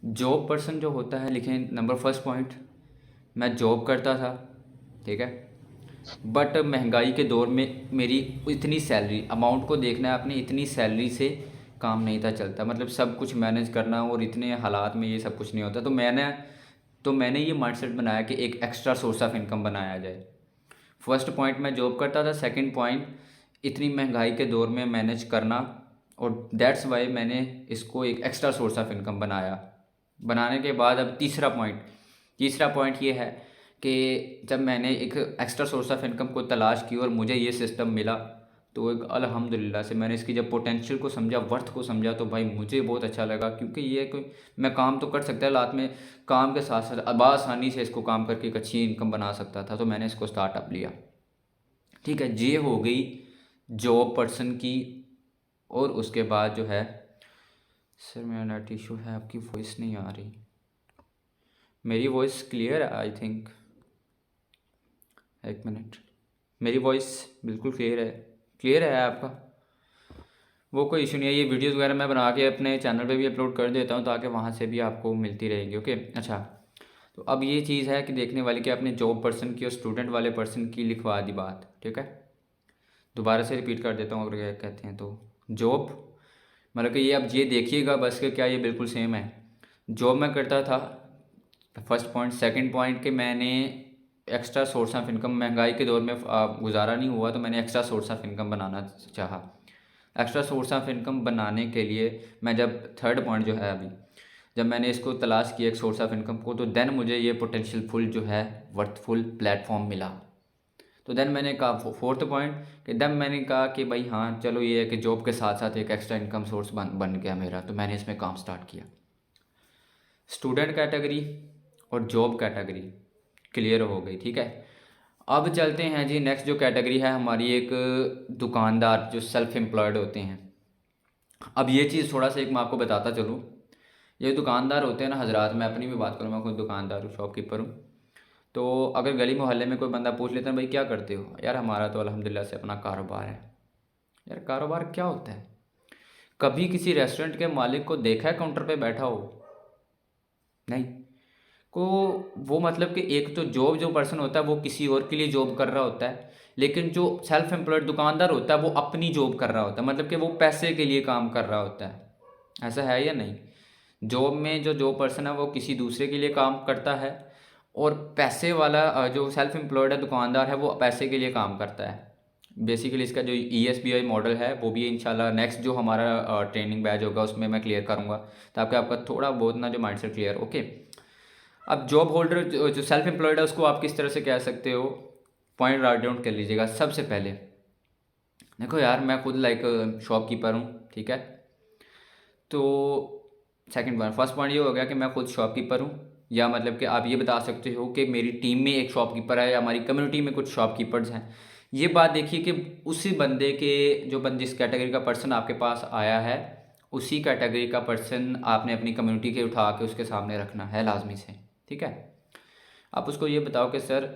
Job person जो होता है, लिखें नंबर फर्स्ट पॉइंट, मैं जॉब करता था, ठीक है। बट महंगाई के दौर में मेरी इतनी सैलरी, अमाउंट को देखना है आपने, इतनी सैलरी से काम नहीं था चलता, मतलब सब कुछ मैनेज करना, और इतने हालात में ये सब कुछ नहीं होता। तो मैंने ये माइंडसेट बनाया कि एक एक्स्ट्रा सोर्स ऑफ इनकम बनाया जाए। फर्स्ट पॉइंट, मैं जॉब करता था। सेकंड पॉइंट, इतनी महंगाई के दौर में मैनेज करना, और दैट्स वाई मैंने इसको एक एक्स्ट्रा सोर्स ऑफ इनकम बनाया। बनाने के बाद अब तीसरा पॉइंट ये है कि जब मैंने एक एक्स्ट्रा सोर्स ऑफ इनकम को तलाश की और मुझे ये सिस्टम मिला, तो एक अल्हम्दुलिल्लाह से मैंने इसकी जब पोटेंशियल को समझा, वर्थ को समझा, तो भाई मुझे बहुत अच्छा लगा, क्योंकि ये कोई, मैं काम तो कर सकता है लात में, काम के साथ साथ आसानी से इसको काम करके एक अच्छी इनकम बना सकता था, तो मैंने इसको स्टार्टअप लिया। ठीक है, ये हो गई जॉब पर्सन की। और उसके बाद जो है, सर मेरा नेट इशू है, आपकी वॉइस नहीं आ रही। मेरी वॉइस क्लियर है आई थिंक, एक मिनट। मेरी वॉइस बिल्कुल क्लियर है आपका? वो कोई इशू नहीं है, ये वीडियोस वगैरह मैं बना के अपने चैनल पे भी अपलोड कर देता हूँ, ताकि वहाँ से भी आपको मिलती रहेंगी। ओके, अच्छा। तो अब ये चीज़ है कि देखने वाली कि आपने जॉब पर्सन की और स्टूडेंट वाले पर्सन की लिखवा दी बात, ठीक है। दोबारा से रिपीट कर देता हूँ, अगर क्या कहते हैं तो, जॉब मतलब कि ये, अब ये देखिएगा बस कि क्या ये बिल्कुल सेम है। जॉब मैं करता था, फर्स्ट पॉइंट। सेकंड पॉइंट कि मैंने एक्स्ट्रा सोर्स ऑफ इनकम, महंगाई के दौर में गुजारा नहीं हुआ, तो मैंने एक्स्ट्रा सोर्स ऑफ इनकम बनाना चाहा। एक्स्ट्रा सोर्स ऑफ इनकम बनाने के लिए मैं, जब थर्ड पॉइंट जो है अभी, जब मैंने इसको तलाश किया एक सोर्स ऑफ इनकम को, तो देन मुझे ये पोटेंशियल फुल जो है वर्थफुल प्लेटफॉर्म मिला। तो देन मैंने कहा फोर्थ पॉइंट, कि देन मैंने कहा कि भाई हाँ चलो, ये है कि जॉब के साथ साथ एक एक्स्ट्रा इनकम सोर्स बन गया मेरा, तो मैंने इसमें काम स्टार्ट किया। स्टूडेंट कैटेगरी और जॉब कैटेगरी क्लियर हो गई, ठीक है। अब चलते हैं जी, नेक्स्ट जो कैटेगरी है हमारी, एक दुकानदार जो सेल्फ एम्प्लॉयड होते हैं। अब ये चीज़ थोड़ा सा एक मैं आपको बताता चलूँ। ये दुकानदार होते हैं ना हजरात, मैं अपनी भी बात करूँ, मैं खुद दुकानदार हूँ, शॉपकीपर हूँ। तो अगर गली मोहल्ले में कोई बंदा पूछ लेता है, भाई क्या करते हो, यार हमारा तो अल्हम्दुलिल्लाह से अपना कारोबार है। यार कारोबार क्या होता है? कभी किसी रेस्टोरेंट के मालिक को देखा है काउंटर पे बैठा हो? नहीं। को वो मतलब कि एक तो जॉब जो पर्सन होता है वो किसी और के लिए जॉब कर रहा होता है, लेकिन जो सेल्फ एम्प्लॉयड दुकानदार होता है वो अपनी जॉब कर रहा होता है, मतलब कि वो पैसे के लिए काम कर रहा होता है। ऐसा है या नहीं? जॉब में जो जॉब पर्सन है वो किसी दूसरे के लिए काम करता है, और पैसे वाला जो सेल्फ एम्प्लॉयड है दुकानदार है, वो पैसे के लिए काम करता है। बेसिकली इसका जो ESBI मॉडल है वो भी इंशाल्लाह नेक्स्ट जो हमारा ट्रेनिंग बैच होगा उसमें मैं क्लियर करूँगा, ताकि आपका थोड़ा बहुत ना जो माइंडसेट क्लियर। ओके, अब जॉब होल्डर जो सेल्फ एम्प्लॉयड है उसको आप किस तरह से कह सकते हो, पॉइंट राइट डाउन कर लीजिएगा। सबसे पहले देखो यार, मैं खुद लाइक शॉपकीपर हूँ, ठीक है। तो सेकंड पॉइंट, फर्स्ट पॉइंट ये हो गया कि मैं खुद शॉपकीपर हूँ, या मतलब कि आप ये बता सकते हो कि मेरी टीम में एक शॉपकीपर है, या हमारी कम्युनिटी में कुछ शॉपकीपर्स हैं। ये बात देखिए कि उसी बंदे के, जो बंदे, जिस कैटेगरी का पर्सन आपके पास आया है, उसी कैटेगरी का पर्सन आपने अपनी कम्युनिटी के उठा के उसके सामने रखना है लाजमी से, ठीक है। आप उसको ये बताओ कि सर,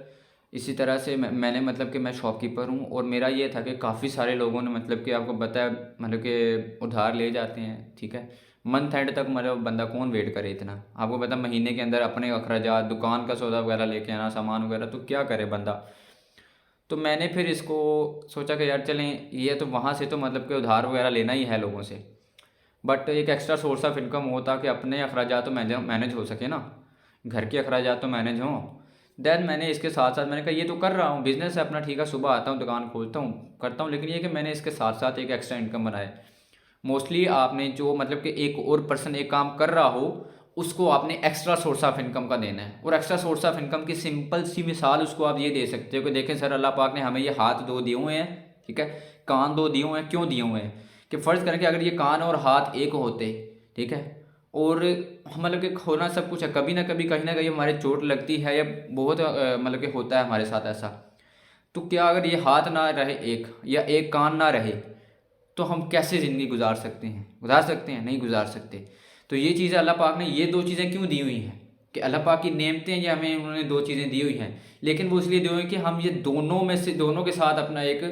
इसी तरह से मैंने मतलब कि मैं शॉपकीपर हूँ, और मेरा ये था कि काफ़ी सारे लोगों ने मतलब कि आपको बताया, मतलब कि उधार ले जाते हैं, ठीक है। मंथ एंड तक मतलब बंदा कौन वेट करे इतना, आपको पता, महीने के अंदर अपने अखराजात, दुकान का सौदा वगैरह लेके आना, सामान वगैरह, तो क्या करे बंदा। तो मैंने फिर इसको सोचा कि यार चलें, ये तो वहाँ से तो मतलब कि उधार वगैरह लेना ही है लोगों से, बट एक एक्स्ट्रा सोर्स ऑफ इनकम हो, ताकि अपने अखराजात तो मैनेज हो सके ना, घर के अखराजात तो मैनेज हों। देन मैंने इसके साथ साथ मैंने कहा ये तो कर रहा हूँ, बिजनेस है अपना, ठीक है, सुबह आता हूँ, दुकान खोलता हूँ, करता हूँ, लेकिन ये कि मैंने इसके साथ साथ एक एक्स्ट्रा इनकम बनाए। मोस्टली आपने जो मतलब कि एक और पर्सन एक काम कर रहा हो, उसको आपने एक्स्ट्रा सोर्स ऑफ इनकम का देना है। और एक्स्ट्रा सोर्स ऑफ इनकम की सिंपल सी मिसाल उसको आप ये दे सकते हो कि देखें सर, अल्लाह पाक ने हमें ये हाथ दो दिए हुए हैं, ठीक है, कान दो दिए हुए हैं, क्यों दिए हुए हैं? कि फ़र्ज़ करें कि अगर ये कान और हाथ एक होते, ठीक है, और मतलब कि होना सब कुछ है, कभी ना कभी कहीं ना कहीं हमारे चोट लगती है, या बहुत मतलब कि होता है हमारे साथ ऐसा। तो क्या अगर ये हाथ ना रहे एक, या एक कान ना रहे, तो हम कैसे ज़िंदगी गुजार सकते हैं? नहीं गुजार सकते। तो ये चीज़ें अल्लाह पाक ने ये दो चीज़ें क्यों दी हुई हैं, कि अल्लाह पाक की नेमतें, ये हमें उन्होंने दो चीज़ें दी हुई हैं, लेकिन वो इसलिए दी हुई हैं कि हम ये दोनों में से, दोनों के साथ अपना एक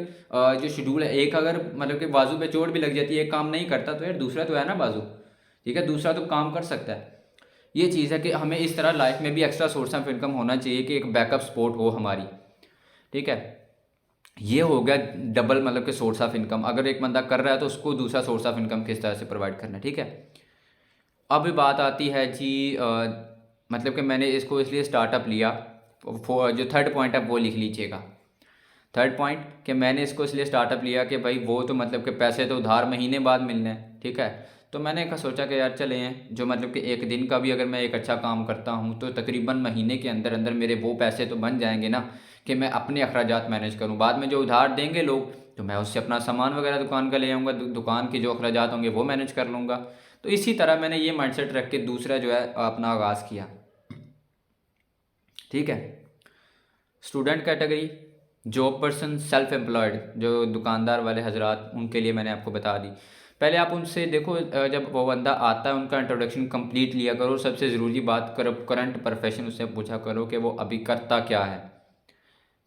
जो शेड्यूल है, एक अगर मतलब कि बाजू पे चोट भी लग जाती है, एक काम नहीं करता, तो यार दूसरा तो है ना बाजू, ठीक है, दूसरा तो काम कर सकता है। ये चीज़ है कि हमें इस तरह लाइफ में भी एक्स्ट्रा सोर्स ऑफ इनकम होना चाहिए कि एक बैकअप सपोर्ट हो हमारी, ठीक है। ये हो गया डबल मतलब कि सोर्स ऑफ इनकम। अगर एक बंदा कर रहा है तो उसको दूसरा सोर्स ऑफ इनकम किस तरह से प्रोवाइड करना है, ठीक है। अब बात आती है जी मतलब कि मैंने इसको इसलिए स्टार्टअप लिया, जो थर्ड पॉइंट है वो लिख लीजिएगा। थर्ड पॉइंट कि मैंने इसको इसलिए स्टार्टअप लिया कि भाई वो तो मतलब कि पैसे तो उधार महीने बाद मिलने हैं, ठीक है। तो मैंने सोचा कि यार चले हैं जो मतलब कि एक दिन का भी अगर मैं एक अच्छा काम करता हूँ तो तकरीबन महीने के अंदर अंदर मेरे वो पैसे तो बन जाएंगे ना कि मैं अपने अखराजात मैनेज करूँ। बाद में जो उधार देंगे लोग तो मैं उससे अपना सामान वगैरह दुकान का ले आऊँगा, दुकान के जो अखराजात होंगे वो मैनेज कर लूँगा। तो इसी तरह मैंने ये माइंडसेट रख के दूसरा जो है अपना आगाज़ किया, ठीक है। Student category, job person, self employed, जो दुकानदार वाले हजरात, उनके लिए मैंने आपको बता दी। पहले आप उनसे देखो, जब वो बंदा आता है उनका इंट्रोडक्शन कंप्लीट लिया करो। सबसे ज़रूरी बात करो करंट प्रोफेशन उससे पूछा करो कि वो अभी करता क्या है।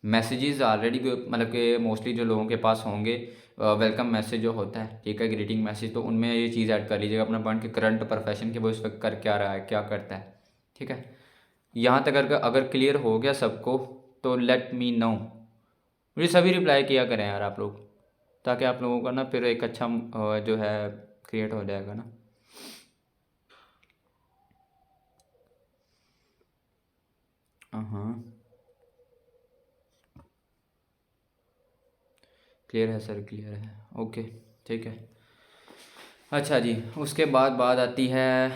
मैसेजेस ऑलरेडी मतलब कि मोस्टली जो लोगों के पास होंगे वेलकम मैसेज जो होता है, ठीक है, ग्रीटिंग मैसेज, तो उनमें ये चीज़ ऐड कर लीजिएगा अपना पॉइंट कि करंट प्रोफेशन के वो इस वक्त कर क्या रहा है, क्या करता है, ठीक है। यहाँ तक अगर क्लियर हो गया सबको तो लेट मी नो। मुझे सभी रिप्लाई किया करें यार आप लोग, ताकि आप लोगों का ना फिर एक अच्छा जो है क्रिएट हो जाएगा ना। हाँ, क्लियर है सर, क्लियर है, ओके, ठीक है। अच्छा जी, उसके बाद बात आती है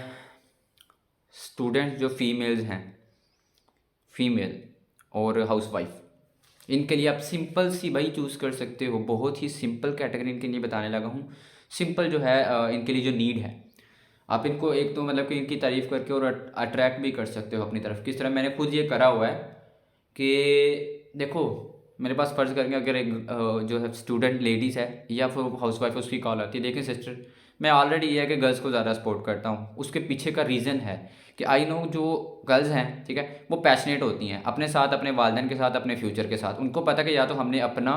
स्टूडेंट जो फीमेल्स हैं, फीमेल और हाउसवाइफ, इनके लिए आप सिंपल सी भाई चूज़ कर सकते हो। बहुत ही सिंपल कैटेगरी इनके लिए बताने लगा हूँ। सिंपल जो है इनके लिए जो नीड है, आप इनको एक तो मतलब कि इनकी तारीफ़ करके और अट्रैक्ट भी कर सकते हो अपनी तरफ। किस तरह, मैंने खुद ये करा हुआ है कि देखो मेरे पास फ़र्ज़ करके अगर एक जो है स्टूडेंट लेडीज़ है या फिर हाउस वाइफ, उसकी कॉल आती है, देखिए सिस्टर मैं ऑलरेडी ये है कि गर्ल्स को ज़्यादा सपोर्ट करता हूँ। उसके पीछे का रीज़न है कि आई नो जो गर्ल्स हैं, ठीक है, वो पैशनेट होती हैं अपने साथ, अपने वालिदैन के साथ, अपने फ्यूचर के साथ। उनको पता कि या तो हमने अपना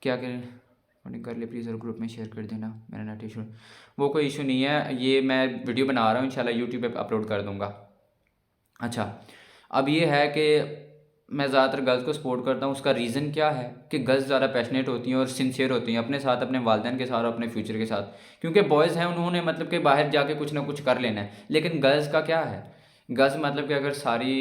क्या करें, कर ले प्लीज़ और ग्रुप में शेयर कर देना, मेरा नेट इशू, वो कोई इशू नहीं है, ये मैं वीडियो बना रहा हूँ इंशाल्लाह यूट्यूब पे अपलोड कर दूँगा। अच्छा, अब ये है कि मैं ज़्यादातर गर्ल्स को सपोर्ट करता हूँ। उसका रीज़न क्या है कि गर्ल्स ज़्यादा पैशनेट होती हैं और सिंसियर होती हैं अपने साथ, अपने वालिदैन के साथ और अपने फ्यूचर के साथ। क्योंकि बॉयज़ हैं उन्होंने मतलब कि बाहर जाके कुछ ना कुछ कर लेना है, लेकिन गर्ल्स का क्या है, गर्ल्स मतलब कि अगर सारी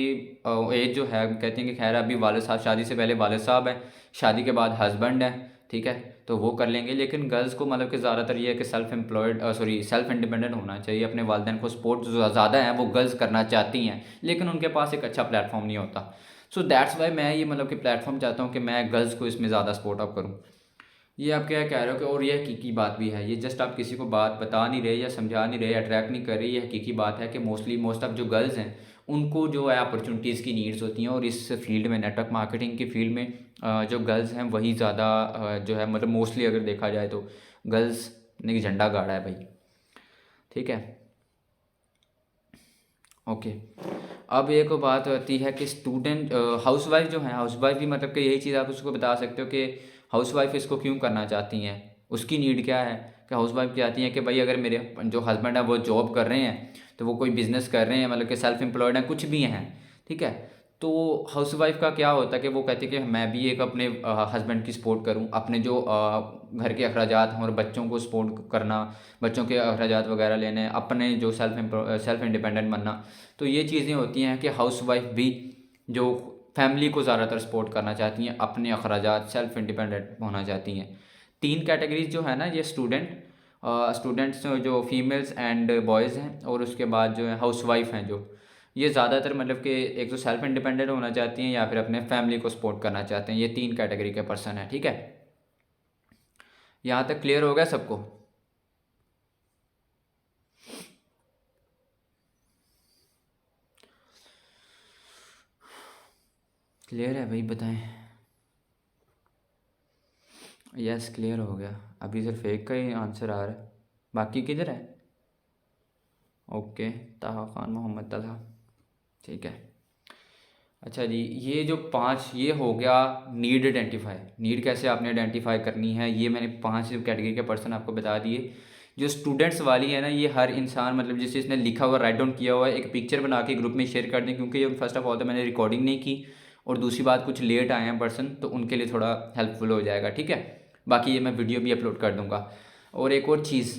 एज जो है, कहते हैं कि खैर अभी वालिद साहब, शादी से पहले वालिद साहब हैं, शादी के बाद हस्बैंड हैं, ठीक है, तो वो कर लेंगे। लेकिन गर्ल्स को मतलब कि ज़्यादातर ये है कि सेल्फ एम्प्लॉयड सेल्फ इंडिपेंडेंट होना चाहिए। अपने वालिदैन को सपोर्ट जो ज़्यादा है वो गर्ल्स करना चाहती हैं, लेकिन उनके पास एक अच्छा प्लेटफॉर्म नहीं होता। सो दैट्स वाई मैं ये मतलब कि प्लेटफॉर्म चाहता हूँ कि मैं गर्ल्स को इसमें ज़्यादा सपोर्ट अप करूँ। ये आप क्या कह रहे हो कि, और ये हकीकी बात भी है, ये जस्ट आप किसी को बात बता नहीं रहे या समझा नहीं रहे, अट्रैक्ट नहीं कर रही, ये हकीकी बात है कि मोस्ट ऑफ जो गर्ल्स हैं उनको जो है अपॉर्चुनिटीज़ की नीड्स होती हैं। और इस फील्ड में, नेटवर्क मार्केटिंग की फील्ड में जो गर्ल्स हैं वही ज़्यादा जो है मतलब मोस्टली अगर देखा जाए तो गर्ल्स ने झंडा गाड़ा है भाई, ठीक है, ओके। अब एक बात आती है कि स्टूडेंट हाउसवाइफ जो है, हाउसवाइफ भी मतलब कि यही चीज़ आप उसको बता सकते हो कि हाउसवाइफ इसको क्यों करना चाहती हैं, उसकी नीड क्या है। कि हाउसवाइफ चाहती हैं कि भाई अगर मेरे जो हस्बैंड है वो जॉब कर रहे हैं, तो वो कोई बिज़नेस कर रहे हैं, मतलब कि सेल्फ एम्प्लॉयड हैं, कुछ भी हैं, ठीक है, तो हाउसवाइफ का क्या होता है कि वो कहती है कि मैं भी एक अपने हस्बैंड की सपोर्ट करूं, अपने जो घर के अखराजात हैं और बच्चों को सपोर्ट करना, बच्चों के अखराजात वगैरह लेने, अपने जो सेल्फ इंडिपेंडेंट बनना। तो ये चीज़ें होती हैं कि हाउसवाइफ भी जो फैमिली को ज़्यादातर सपोर्ट करना चाहती हैं, अपने अखराजात सेल्फ इंडिपेंडेंट होना चाहती हैं। तीन कैटेगरीज जो है ना, ये स्टूडेंट्स जो फीमेल्स एंड बॉयज़ हैं, और उसके बाद जो है हाउसवाइफ हैं, जो ये ज़्यादातर मतलब कि एक तो सेल्फ इंडिपेंडेंट होना चाहती हैं या फिर अपने फैमिली को सपोर्ट करना चाहते हैं। ये तीन कैटेगरी के पर्सन हैं, ठीक है। यहाँ तक क्लियर हो गया सबको? क्लियर है भाई, बताएं। यस, क्लियर हो गया। अभी सिर्फ एक का ही आंसर आ रहा है, बाकी किधर है? ओके, ताहा खान मोहम्मद तलहा, ठीक है। अच्छा जी, ये जो पांच, ये हो गया नीड आइडेंटिफाई। नीड कैसे आपने आइडेंटिफाई करनी है, ये मैंने पांच कैटेगरी के पर्सन आपको बता दिए जो स्टूडेंट्स वाली है ना, ये हर इंसान मतलब जिसे इसने लिखा हुआ राइट डाउन किया हुआ है, एक पिक्चर बना के ग्रुप में शेयर कर दें, क्योंकि ये फर्स्ट ऑफ ऑल तो मैंने रिकॉर्डिंग नहीं की, और दूसरी बात कुछ लेट आए हैं पर्सन, तो उनके लिए थोड़ा हेल्पफुल हो जाएगा, ठीक है। बाकी ये मैं वीडियो भी अपलोड कर दूँगा। और एक और चीज़,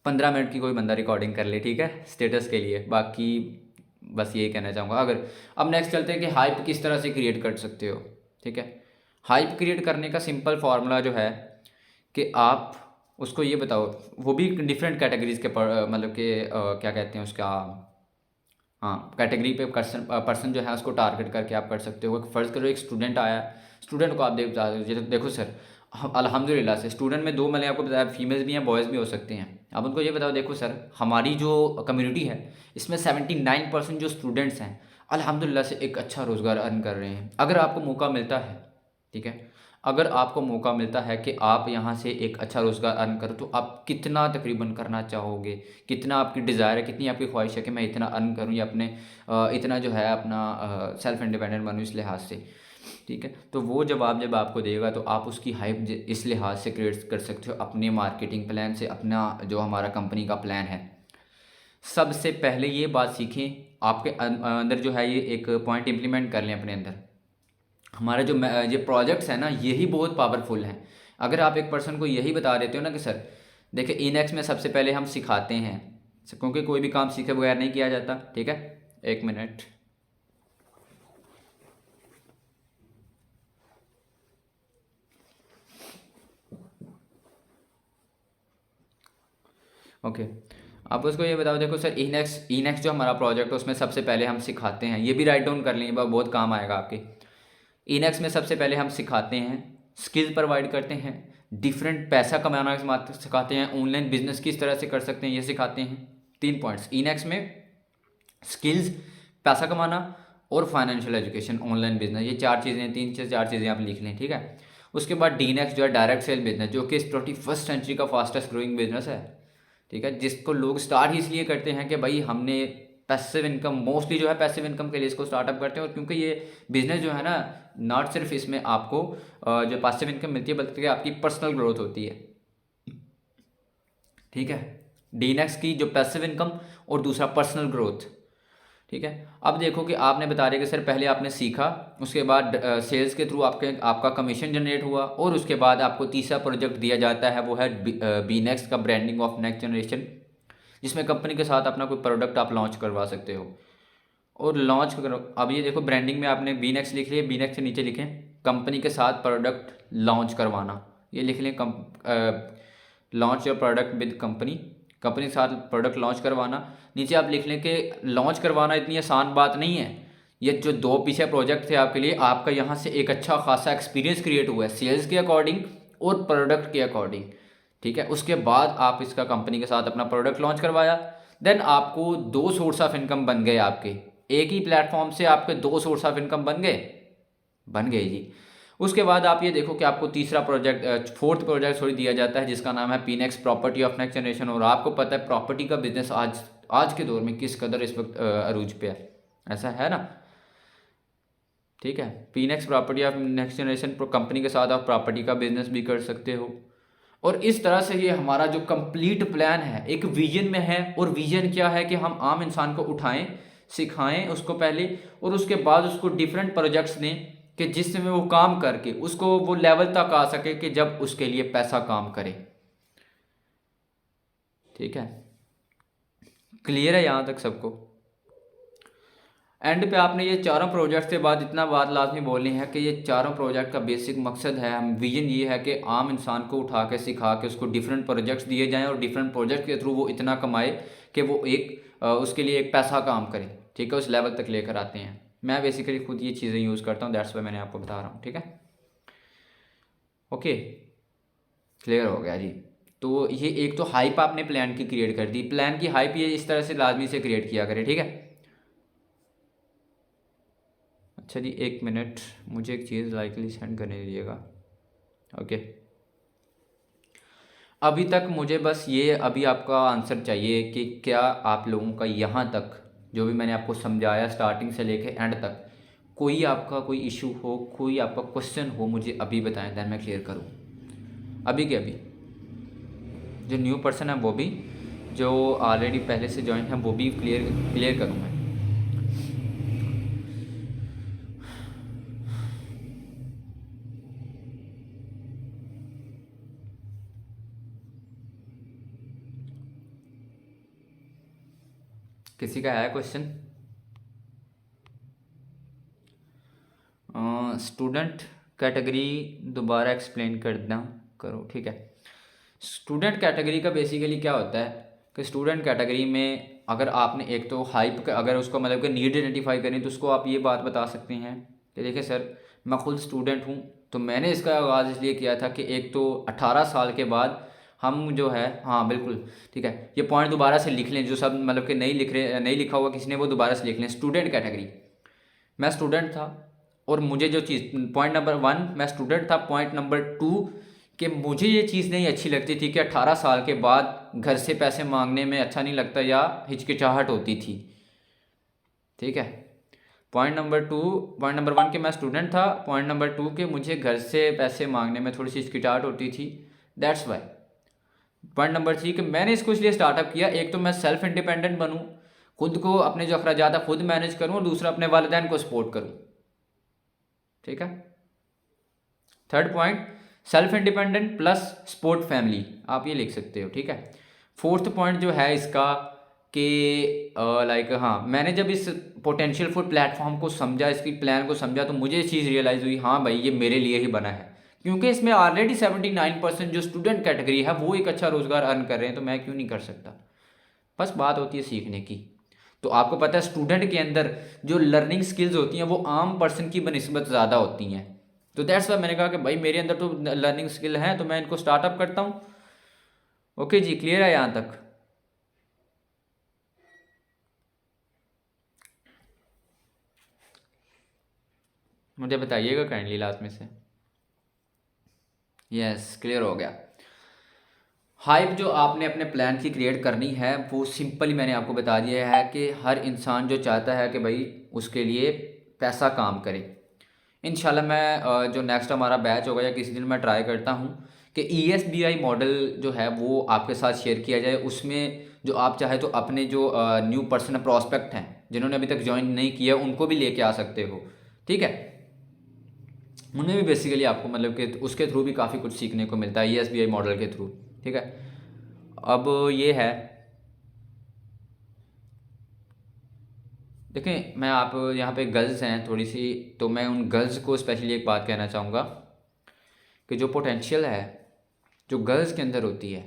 15 मिनट की कोई बंदा रिकॉर्डिंग कर ले, ठीक है, स्टेटस के लिए। बाकी बस यही कहना चाहूँगा। अगर अब नेक्स्ट चलते हैं कि हाइप किस तरह से क्रिएट कर सकते हो, ठीक है। हाइप क्रिएट करने का सिंपल फार्मूला जो है कि आप उसको ये बताओ, वो भी डिफरेंट कैटेगरीज के मतलब कि क्या कहते हैं उसका, हाँ, कैटेगरी पे पर्सन जो है उसको टारगेट करके आप कर सकते हो। फ़र्ज़ करो एक स्टूडेंट आया, स्टूडेंट को आप देखो सर, अल्हम्दुलिल्लाह से स्टूडेंट में दो, मैंने आपको बताया फीमेल्स भी हैं, बॉयज़ भी हो सकते हैं। आप उनको ये बताओ, देखो सर, हमारी जो कम्युनिटी है इसमें 79% जो स्टूडेंट्स हैं अल्हम्दुलिल्लाह से एक अच्छा रोज़गार अर्न कर रहे हैं। अगर आपको मौका मिलता है, ठीक है, अगर आपको मौका मिलता है कि आप यहाँ से एक अच्छा रोज़गार अर्न करो, तो आप कितना तकरीबन करना चाहोगे, कितना आपकी डिज़ायर है, कितनी आपकी ख्वाहिश है कि मैं इतना अर्न करूँ या अपने इतना जो है अपना सेल्फ़ इंडिपेंडेंट बनूँ इस लिहाज से, ठीक है। तो वो जवाब जब आपको देगा तो आप उसकी हाइप इस लिहाज से क्रिएट कर सकते हो अपने मार्केटिंग प्लान से, अपना जो हमारा कंपनी का प्लान है। सबसे पहले ये बात सीखें, आपके अंदर जो है ये एक पॉइंट इम्प्लीमेंट कर लें अपने अंदर। हमारे जो ये प्रोजेक्ट्स हैं ना, यही बहुत पावरफुल हैं। अगर आप एक पर्सन को यही बता देते हो ना कि सर देखिए, इनएक्स में सबसे पहले हम सिखाते हैं, क्योंकि कोई भी काम सीखे बगैर नहीं किया जाता, ठीक है। एक मिनट, ओके। आप उसको ये बताओ, देखो सर, इनएक्स जो हमारा प्रोजेक्ट है उसमें सबसे पहले हम सिखाते हैं, ये भी राइट डाउन कर लें, बहुत काम आएगा आपके। इनएक्स में सबसे पहले हम सिखाते हैं, स्किल प्रोवाइड करते हैं, डिफरेंट पैसा कमाना सिखाते हैं, ऑनलाइन बिजनेस किस तरह से कर सकते हैं ये सिखाते हैं। 3 पॉइंट्स इनएक्स में, स्किल्स, पैसा कमाना और फाइनेंशियल एजुकेशन, ऑनलाइन बिजनेस, ये 4 चीज़ें, 3 से 4 चीज़ें आप लिख लें, ठीक है। उसके बाद डीनेक्स जो है डायरेक्ट सेल बिजनेस, जो कि इस 21st सेंचुरी का फास्टेस्ट ग्रोइंग बिजनेस है, ठीक है, जिसको लोग स्टार्ट ही इसलिए करते हैं कि भाई हमने पैसिव इनकम, मोस्टली जो है पैसिव इनकम के लिए इसको स्टार्टअप करते हैं। और क्योंकि ये बिजनेस जो है ना, नॉट सिर्फ इसमें आपको जो पैसिव इनकम मिलती है, बल्कि आपकी पर्सनल ग्रोथ होती है, ठीक है। डीनेक्स की जो पैसिव इनकम और दूसरा पर्सनल ग्रोथ, ठीक है। अब देखो कि आपने बता रहे कि सर पहले आपने सीखा, उसके बाद सेल्स के थ्रू आपका कमीशन जनरेट हुआ, और उसके बाद आपको तीसरा प्रोजेक्ट दिया जाता है, वो है बी नेक्स्ट का ब्रांडिंग ऑफ नेक्स्ट जनरेशन, जिसमें कंपनी के साथ अपना कोई प्रोडक्ट आप लॉन्च करवा सकते हो। और लॉन्च करो, अब ये देखो ब्रांडिंग में आपने बी नेक्स्ट लिख लिया, बी नेक्स्ट के नीचे लिखें कंपनी के साथ प्रोडक्ट लॉन्च करवाना, ये लिख लें, launch your product with company, company के साथ प्रोडक्ट लॉन्च करवाना। नीचे आप लिख लें कि लॉन्च करवाना इतनी आसान बात नहीं है, ये जो 2 पीछे प्रोजेक्ट थे आपके लिए, आपका यहाँ से एक अच्छा खासा एक्सपीरियंस क्रिएट हुआ है सेल्स के अकॉर्डिंग और प्रोडक्ट के अकॉर्डिंग, ठीक है। उसके बाद आप इसका कंपनी के साथ अपना प्रोडक्ट लॉन्च करवाया, देन आपको 2 सोर्स ऑफ इनकम बन गए आपके, एक ही प्लेटफॉर्म से आपके 2 सोर्स ऑफ इनकम बन गए जी। उसके बाद आप ये देखो कि आपको तीसरा प्रोजेक्ट, फोर्थ प्रोजेक्ट सॉरी दिया जाता है, जिसका नाम है पीनेक्स प्रॉपर्टी ऑफ नेक्स्ट जनरेशन। और आपको पता है प्रॉपर्टी का बिजनेस आज के दौर में किस कदर इस वक्त अरूज पे है, ऐसा है ना, ठीक है। पीनेक्स property of next generation company के साथ आप प्रॉपर्टी का बिजनेस भी कर सकते हो। और इस तरह से ये हमारा जो कंप्लीट प्लान है एक विजन में है। और विजन क्या है कि हम आम इंसान को उठाएं, सिखाएं उसको पहले, और उसके बाद उसको डिफरेंट प्रोजेक्ट्स दें कि जिसमें वो काम करके उसको वो लेवल तक आ सके कि जब उसके लिए पैसा काम करे, ठीक है। क्लियर है यहाँ तक सबको? एंड पे आपने ये चारों प्रोजेक्ट के बाद इतना बात लाजमी बोलनी है कि ये चारों प्रोजेक्ट का बेसिक मकसद है, हम विजन ये है कि आम इंसान को उठा के सिखा के उसको डिफरेंट प्रोजेक्ट्स दिए जाएं और डिफरेंट प्रोजेक्ट के थ्रू वो इतना कमाए कि वो उसके लिए एक पैसा काम करे, ठीक है, उस लेवल तक लेकर आते हैं। मैं बेसिकली खुद ये चीज़ें यूज़ करता हूँ, दैट्स वाई मैंने आपको बता रहा हूँ, ठीक है। ओके, क्लियर हो गया जी। तो ये एक तो हाइप आपने प्लान की क्रिएट कर दी, प्लान की हाइप ये इस तरह से लाजमी से क्रिएट किया करें, ठीक है। अच्छा जी, 1 मिनट, मुझे एक चीज़ लाइकली सेंड करने दीजिएगा। ओके, अभी तक मुझे बस ये अभी आपका आंसर चाहिए कि क्या आप लोगों का यहाँ तक जो भी मैंने आपको समझाया स्टार्टिंग से लेके एंड तक, कोई आपका कोई इशू हो, कोई आपका क्वेश्चन हो, मुझे अभी बताएं, देन मैं क्लियर करूँ, अभी के अभी। जो न्यू पर्सन है वो भी, जो ऑलरेडी पहले से ज्वाइन है वो भी क्लियर करूँ मैं। किसी का है क्वेश्चन? स्टूडेंट कैटेगरी दोबारा एक्सप्लेन करना करो, ठीक है। स्टूडेंट कैटेगरी का बेसिकली क्या होता है कि स्टूडेंट कैटेगरी में अगर आपने एक तो हाइप अगर उसको मतलब कि नीड आइडेंटिफाई करें तो उसको आप ये बात बता सकते हैं कि देखिए सर, मैं खुद स्टूडेंट हूँ, तो मैंने इसका आगाज़ इसलिए किया था कि एक तो 18 साल के बाद हम जो है, हाँ बिल्कुल ठीक है, ये पॉइंट दोबारा से लिख लें, जो सब मतलब कि नहीं लिखा हुआ किसी ने वो दोबारा से लिख लें। स्टूडेंट कैटेगरी, मैं स्टूडेंट था और मुझे जो चीज़, पॉइंट नंबर 1 मैं स्टूडेंट था, पॉइंट नंबर 2 कि मुझे ये चीज़ नहीं अच्छी लगती थी कि 18 साल के बाद घर से पैसे मांगने में अच्छा नहीं लगता या हिचकिचाहट होती थी, ठीक है। पॉइंट नंबर 1 कि मैं स्टूडेंट था, पॉइंट नंबर 2 कि मुझे घर से पैसे मांगने में थोड़ी सी हिचकिचाहट होती थी, दैट्स वाई। पॉइंट नंबर 3 कि मैंने इसको इसलिए स्टार्टअप किया, एक तो मैं सेल्फ इंडिपेंडेंट बनूँ, खुद को अपने जो अखराजात है खुद मैनेज करूँ, और दूसरा अपने वालिदैन को सपोर्ट करूँ, ठीक है। Third point self independent plus support family, आप ये लिख सकते हो, ठीक है। फोर्थ पॉइंट जो है इसका कि लाइक हाँ, मैंने जब इस पोटेंशियल फुड प्लेटफॉर्म को समझा, इसकी प्लान को समझा, तो मुझे ये चीज़ रियलाइज़ हुई, हाँ भाई ये मेरे लिए ही बना है, क्योंकि इसमें ऑलरेडी 79% जो स्टूडेंट कैटेगरी है वो एक अच्छा रोज़गार अर्न कर रहे हैं, तो मैं क्यों नहीं कर सकता। बस बात होती है सीखने की। तो आपको पता है स्टूडेंट के अंदर जो लर्निंग स्किल्स होती हैं वो आम पर्सन की बनिस्बत ज़्यादा होती हैं, तो दैट्स वाई मैंने कहा कि भाई मेरे अंदर तो लर्निंग स्किल है, तो मैं इनको स्टार्टअप करता हूँ। ओके जी, क्लियर है यहाँ तक? मुझे बताइएगा काइंडली लास्ट में से। यस, क्लियर हो गया। हाइप जो आपने अपने प्लान की क्रिएट करनी है वो सिंपली मैंने आपको बता दिया है कि हर इंसान जो चाहता है कि भाई उसके लिए पैसा काम करे। इंशाल्लाह मैं जो नेक्स्ट हमारा बैच होगा या किसी दिन मैं ट्राई करता हूँ कि ESBI मॉडल जो है वो आपके साथ शेयर किया जाए। उसमें जो आप चाहे तो अपने जो न्यू पर्सन प्रॉस्पेक्ट हैं जिन्होंने अभी तक ज्वाइन नहीं किया उनको भी लेके आ सकते हो, ठीक है। उन्हें भी बेसिकली आपको मतलब कि उसके थ्रू भी काफ़ी कुछ सीखने को मिलता है ESBI मॉडल के थ्रू, ठीक है। अब ये है, देखें मैं आप यहाँ पे गर्ल्स हैं थोड़ी सी, तो मैं उन गर्ल्स को स्पेशली एक बात कहना चाहूँगा कि जो पोटेंशियल है जो गर्ल्स के अंदर होती है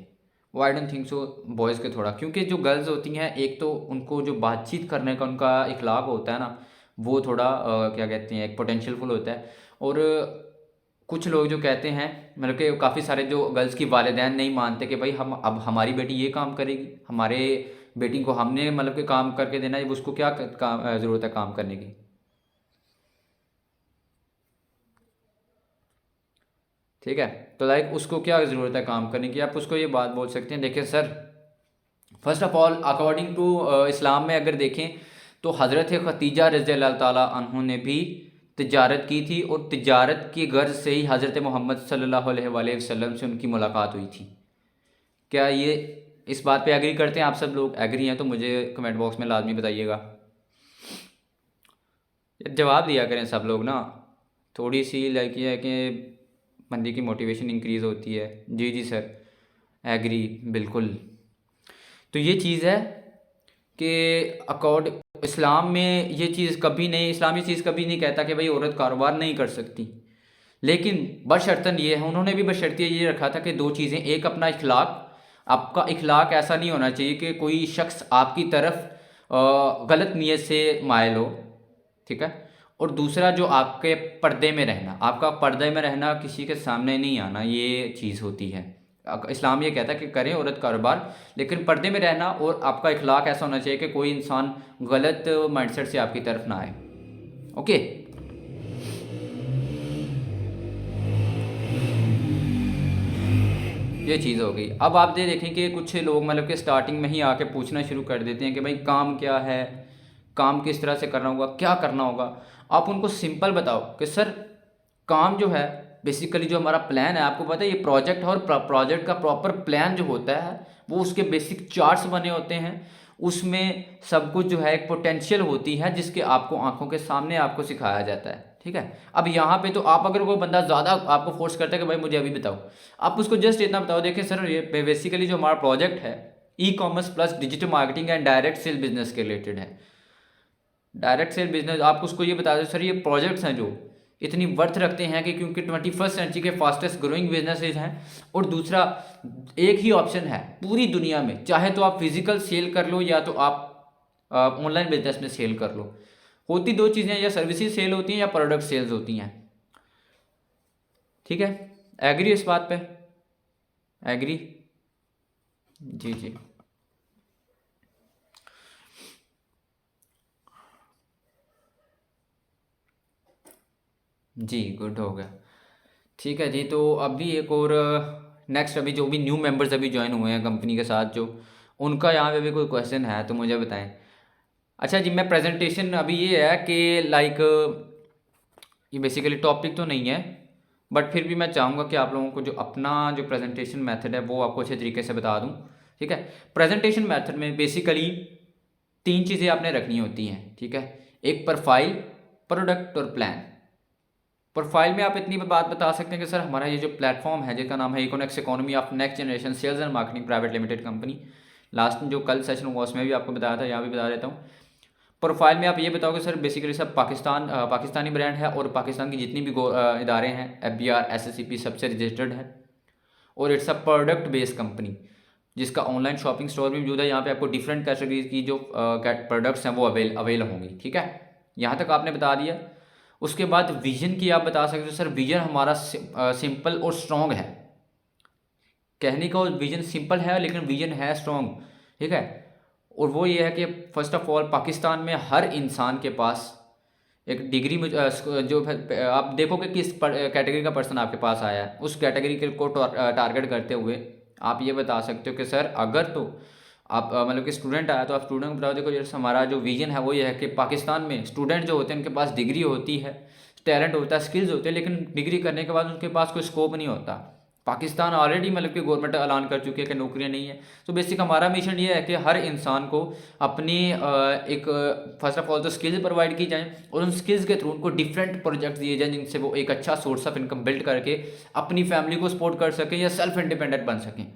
वो I don't think so boys के थोड़ा, क्योंकि जो गर्ल्स होती हैं एक तो उनको जो बातचीत करने का उनका इखलाक होता है ना वो थोड़ा क्या कहते हैं एक पोटेंशियल फुल होता है। और कुछ लोग जो कहते हैं मतलब कि काफ़ी सारे जो गर्ल्स की वालिदैन नहीं मानते कि भाई हम अब हमारी बेटी ये काम करेगी, हमारे बेटी को हमने मतलब कि काम करके देना है, उसको क्या ज़रूरत है काम करने की, ठीक है। तो लाइक उसको क्या ज़रूरत है काम करने की, आप उसको ये बात बोल सकते हैं, देखिए sir first of all according to Islam में अगर देखें तो हज़रत खतीजा रज़ी अल्लाह ताला अन्हु ने भी तिजारत की थी और तिजारत की गर्ज से ही हज़रत मोहम्मद सल्लल्लाहु अलैहि वसल्लम से उनकी मुलाकात हुई थी। क्या ये इस बात पे एग्री करते हैं आप सब लोग? एग्री हैं तो मुझे कमेंट बॉक्स में लाजमी बताइएगा। जवाब दिया करें सब लोग ना, थोड़ी सी लाइक ये है कि बंदे की मोटिवेशन इंक्रीज़ होती है। जी जी सर, एग्री बिल्कुल। तो ये चीज़ है कि इस्लाम में ये चीज़ कभी नहीं, इस्लाम ये चीज़ कभी नहीं कहता कि भाई औरत कारोबार नहीं कर सकती, लेकिन बशर्तन ये है, उन्होंने भी बशर्तिया ये रखा था कि दो चीज़ें, एक अपना इखलाक, आपका इखलाक ऐसा नहीं होना चाहिए कि कोई शख्स आपकी तरफ गलत नीयत से मायल हो, ठीक है। और दूसरा जो आपके पर्दे में रहना, आपका पर्दे में रहना, किसी के सामने नहीं आना, ये चीज़ होती है। इस्लाम ये कहता है कि करें औरत कारोबार, लेकिन पर्दे में रहना, और आपका इखलाक ऐसा होना चाहिए कि कोई इंसान गलत माइंडसेट से आपकी तरफ ना आए। ओके, ये चीज़ हो गई। अब आप देखें कि कुछ लोग मतलब कि स्टार्टिंग में ही आके पूछना शुरू कर देते हैं कि भाई काम क्या है, काम किस तरह से करना होगा, क्या करना होगा। आप उनको सिंपल बताओ कि सर काम जो है बेसिकली जो हमारा प्लान है, आपको पता है ये प्रोजेक्ट और प्रोजेक्ट का प्रॉपर प्लान जो होता है वो उसके बेसिक चार्ट्स बने होते हैं, उसमें सब कुछ जो है एक पोटेंशियल होती है जिसके आपको आंखों के सामने आपको सिखाया जाता है। ठीक है, अब यहाँ पे तो आप अगर कोई बंदा ज़्यादा आपको फोर्स करता है कि भाई मुझे अभी बताओ, आप उसको जस्ट इतना बताओ, देखिए सर ये बेसिकली जो हमारा प्रोजेक्ट है e commerce plus digital marketing and direct sale business के रिलेटेड है। डायरेक्ट सेल बिजनेस आप उसको ये बता दो सर ये प्रोजेक्ट्स हैं जो इतनी वर्थ रखते हैं कि क्योंकि 21st सेंचुरी के फास्टेस्ट ग्रोइंग बिजनेसेस हैं, और दूसरा एक ही ऑप्शन है पूरी दुनिया में, चाहे तो आप फिजिकल सेल कर लो या तो आप ऑनलाइन बिजनेस में सेल कर लो, होती दो चीज़ें, या सर्विसेज सेल होती हैं या प्रोडक्ट सेल्स होती हैं। ठीक है, एग्री इस बात पे? एग्री? जी जी जी, गुड हो गया। ठीक है जी, तो अभी एक और नेक्स्ट, अभी जो भी न्यू मेंबर्स अभी ज्वाइन हुए हैं कंपनी के साथ जो, उनका यहाँ पे भी कोई क्वेश्चन है तो मुझे बताएं। अच्छा जी, मैं प्रेजेंटेशन अभी ये है कि लाइक ये बेसिकली टॉपिक तो नहीं है, बट फिर भी मैं चाहूँगा कि आप लोगों को जो अपना जो प्रेजेंटेशन मेथड है वो आपको अच्छे तरीके से बता दूँ। ठीक है, प्रेजेंटेशन मेथड में बेसिकली तीन चीज़ें आपने रखनी होती हैं। ठीक है, एक प्रोफाइल, प्रोडक्ट और प्लान। प्रोफाइल में आप इतनी बात बता सकते हैं कि सर हमारा ये जो प्लेटफॉर्म है जिसका नाम है economics economy of next generation sales and marketing private limited company, last में जो कल सेशन हुआ उसमें भी आपको बताया था, यहाँ भी बता देता हूँ। प्रोफाइल में आप ये बताओगे सर बेसिकली सब पाकिस्तानी ब्रांड है, और पाकिस्तान की जितनी भी इदारे हैं FBR SSCP सबसे रजिस्टर्ड है, और it's a product based company जिसका ऑनलाइन शॉपिंग स्टोर भी मौजूद है। यहाँ पे आपको डिफरेंट कैटेगरीज की जो प्रोडक्ट्स हैं वो अवेल होंगी। ठीक है, यहाँ तक आपने बता दिया। उसके बाद विजन की आप बता सकते हो सर विजन हमारा सिंपल और स्ट्रॉन्ग है। कहने का विजन सिंपल है लेकिन विजन है स्ट्रॉन्ग। ठीक है, और वो ये है कि फर्स्ट ऑफ ऑल पाकिस्तान में हर इंसान के पास एक डिग्री में जो आप देखो कि किस कैटेगरी का पर्सन आपके पास आया है, उस कैटेगरी को टारगेट करते हुए आप ये बता सकते हो कि सर अगर तो आप मतलब कि स्टूडेंट आया तो आप स्टूडेंट को बताओ देखो जैसे हमारा जो विजन है वो ये है कि पाकिस्तान में स्टूडेंट जो होते हैं उनके पास डिग्री होती है, टैलेंट होता है, स्किल्स होते हैं, लेकिन डिग्री करने के बाद उनके पास कोई स्कोप नहीं होता। पाकिस्तान ऑलरेडी मतलब कि गवर्नमेंट ऐलान कर चुकी है कि नौकरियां नहीं है। तो बेसिक हमारा मिशन ये है कि हर इंसान को अपनी एक फर्स्ट ऑफ ऑल तो स्किल्स प्रोवाइड की जाए, और उन स्किल्स के थ्रू उनको डिफरेंट प्रोजेक्ट्स दिए जाएं जिनसे वो एक अच्छा सोर्स ऑफ इनकम बिल्ड करके अपनी फैमिली को सपोर्ट कर सकें या सेल्फ इंडिपेंडेंट बन सकें।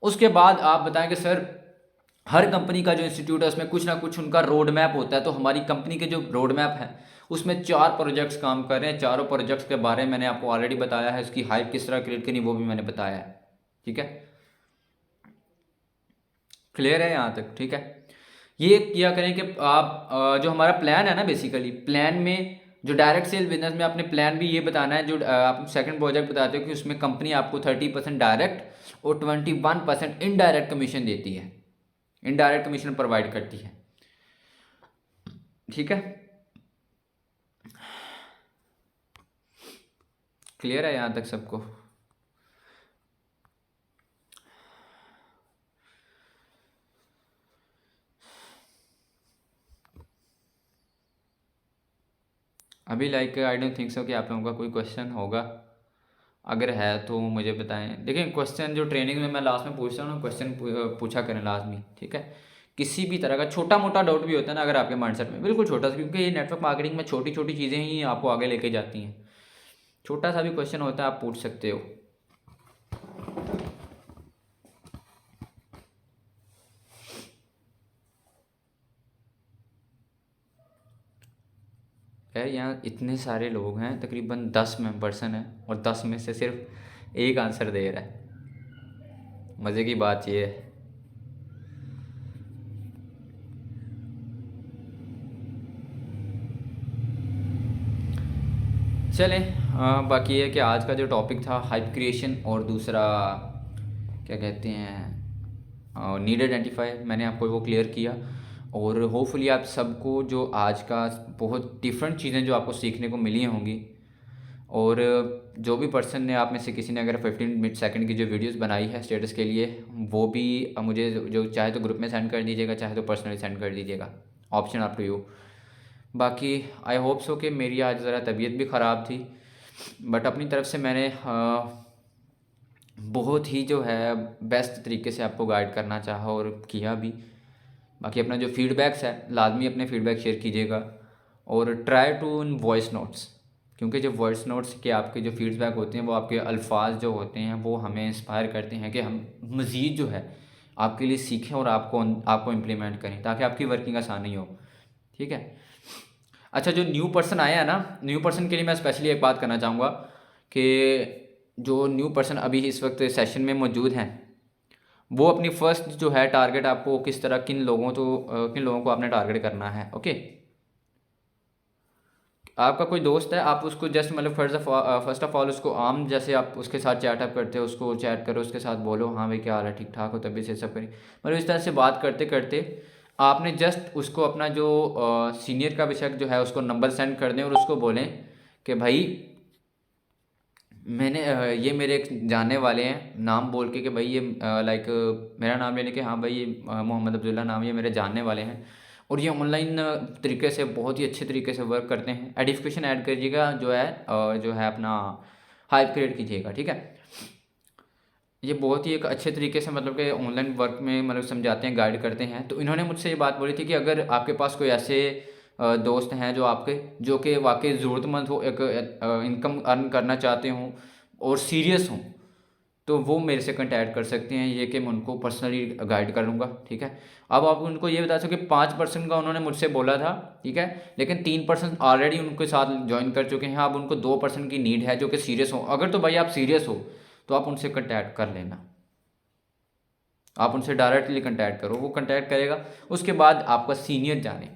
उसके बाद आप बताएं कि सर हर कंपनी का जो इंस्टीट्यूट है उसमें कुछ ना कुछ उनका रोड मैप होता है, तो हमारी कंपनी के जो रोड मैप है उसमें 4 प्रोजेक्ट्स काम कर रहे हैं। चारों प्रोजेक्ट्स के बारे में मैंने आपको ऑलरेडी बताया है, उसकी हाइप किस तरह क्रिएट करनी वो भी मैंने बताया है। ठीक है, क्लियर है यहाँ तक? ठीक है, ये किया करें कि आप जो हमारा प्लान है ना, बेसिकली प्लान में जो डायरेक्ट सेल बिजनेस में आपने प्लान भी ये बताना है, जो आप सेकंड प्रोजेक्ट बताते हो कि उसमें कंपनी आपको 30% डायरेक्ट और 21% इनडायरेक्ट कमीशन देती है, इनडायरेक्ट कमीशन प्रोवाइड करती है। ठीक है, क्लियर है यहाँ तक सबको? अभी like I don't think so कि आप लोगों का कोई क्वेश्चन होगा, अगर है तो मुझे बताएं। देखिए क्वेश्चन जो ट्रेनिंग में मैं लास्ट में पूछता हूँ ना, क्वेश्चन पूछा करें लास्ट में। ठीक है, किसी भी तरह का छोटा मोटा डाउट भी होता है ना अगर आपके माइंडसेट में, बिल्कुल छोटा सा, क्योंकि ये नेटवर्क मार्केटिंग में छोटी छोटी चीज़ें ही आपको आगे लेके जाती हैं। छोटा सा भी क्वेश्चन होता है आप पूछ सकते हो। है यहाँ इतने सारे लोग हैं, तकरीबन 10 पर्सन हैं, और 10 में से सिर्फ एक आंसर दे रहा है। मज़े की बात ये है। चलें, बाकी ये कि आज का जो टॉपिक था हाइप क्रिएशन, और दूसरा क्या कहते हैं नीड आइडेंटिफाई, मैंने आपको वो क्लियर किया। और होपफुली आप सबको जो आज का बहुत डिफरेंट चीज़ें जो आपको सीखने को मिली होंगी, और जो भी पर्सन ने आप में से किसी ने अगर 15 सेकंड की जो वीडियोस बनाई है स्टेटस के लिए, वो भी मुझे जो चाहे तो ग्रुप में सेंड कर दीजिएगा, चाहे तो पर्सनली सेंड कर दीजिएगा, ऑप्शन अप टू यू। बाकी आई होप सो कि मेरी आज ज़रा तबीयत भी ख़राब थी, बट अपनी तरफ से मैंने बहुत ही जो है बेस्ट तरीके से आपको गाइड करना चाहा और किया भी। बाकी अपना जो फीडबैक्स है लाजमी अपने फीडबैक शेयर कीजिएगा, और try to in voice notes, क्योंकि जो वॉइस नोट्स के आपके जो फीडबैक होते हैं वो आपके अल्फाज जो होते हैं वो हमें इंस्पायर करते हैं कि हम मज़ीद जो है आपके लिए सीखें और आपको इम्प्लीमेंट करें ताकि आपकी वर्किंग आसानी हो। ठीक है। अच्छा, जो न्यू पर्सन आया है ना, न्यू पर्सन के लिए मैं स्पेशली एक बात करना चाहूँगा कि जो न्यू पर्सन अभी इस वक्त सेशन में मौजूद हैं, वो अपनी फ़र्स्ट जो है टारगेट आपको किस तरह किन लोगों को आपने टारगेट करना है। ओके, आपका कोई दोस्त है, आप उसको जस्ट मतलब फर्स्ट ऑफ ऑल उसको आम जैसे आप उसके साथ चैटअप करते हो, उसको चैट करो, उसके साथ बोलो हाँ भाई क्या हाल है, ठीक ठाक हो, तभी से सब करें। मतलब इस तरह से बात करते करते आपने जस्ट उसको अपना जो सीनियर का बेशक जो है उसको नंबर सेंड कर दें और उसको बोलें कि भाई ये मेरे एक जानने वाले हैं, नाम बोल के कि भाई ये लाइक मेरा नाम लेने के, हाँ भाई ये मोहम्मद अब्दुल्ला नाम, ये मेरे जानने वाले हैं और ये ऑनलाइन तरीके से बहुत ही अच्छे तरीके से वर्क करते हैं। एडिफिकेशन ऐड करिएगा, जो है अपना हाइप क्रिएट कीजिएगा। ठीक है, ये बहुत ही एक अच्छे तरीके से मतलब कि ऑनलाइन वर्क में मतलब समझाते हैं, गाइड करते हैं। तो इन्होंने मुझसे ये बात बोली थी कि अगर आपके पास कोई ऐसे दोस्त हैं जो कि वाकई ज़रूरतमंद हो, एक इनकम अर्न करना चाहते हों और सीरियस हों, तो वो मेरे से कंटैक्ट कर सकते हैं, ये कि मैं उनको पर्सनली गाइड करूँगा। ठीक है, अब आप उनको ये बता सको कि 5% का उन्होंने मुझसे बोला था, ठीक है, लेकिन 3% ऑलरेडी उनके साथ ज्वाइन कर चुके हैं। अब उनको 2% की नीड है जो कि सीरियस हो। अगर तो भाई आप सीरियस हो तो आप उनसे कंटैक्ट कर लेना, आप उनसे डायरेक्टली कंटैक्ट करो, वो कंटैक्ट करेगा। उसके बाद आपका सीनियर जाने,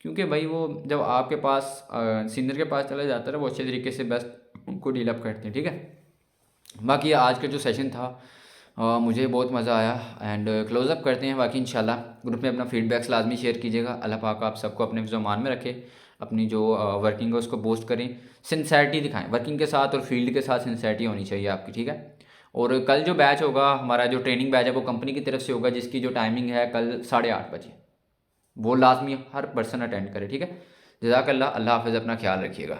क्योंकि भाई वो जब आपके पास सीनियर के पास चला जाता है वो अच्छे तरीके से बेस्ट उनको डील अप करते हैं। ठीक है, बाकी आज का जो सेशन था मुझे बहुत मज़ा आया एंड क्लोज अप करते हैं। बाकी इंशाल्लाह ग्रुप में अपना फीडबैक्स लाजमी शेयर कीजिएगा। अल्लाह पाक आप सबको अपने ज़मान में रखे, अपनी जो वर्किंग है उसको बूस्ट करें, सिंसेरिटी दिखाएं वर्किंग के साथ और फील्ड के साथ सिंसेरिटी होनी चाहिए आपकी। ठीक है, और कल जो बैच होगा हमारा, जो ट्रेनिंग बैच है वो कंपनी की तरफ से होगा, जिसकी जो टाइमिंग है कल 8:30 बजे, वो लाजमी हर पर्सन अटेंड करे। ठीक है, जज़ाकल्लाह, अल्लाह हाफ़िज़, अपना ख्याल रखिएगा।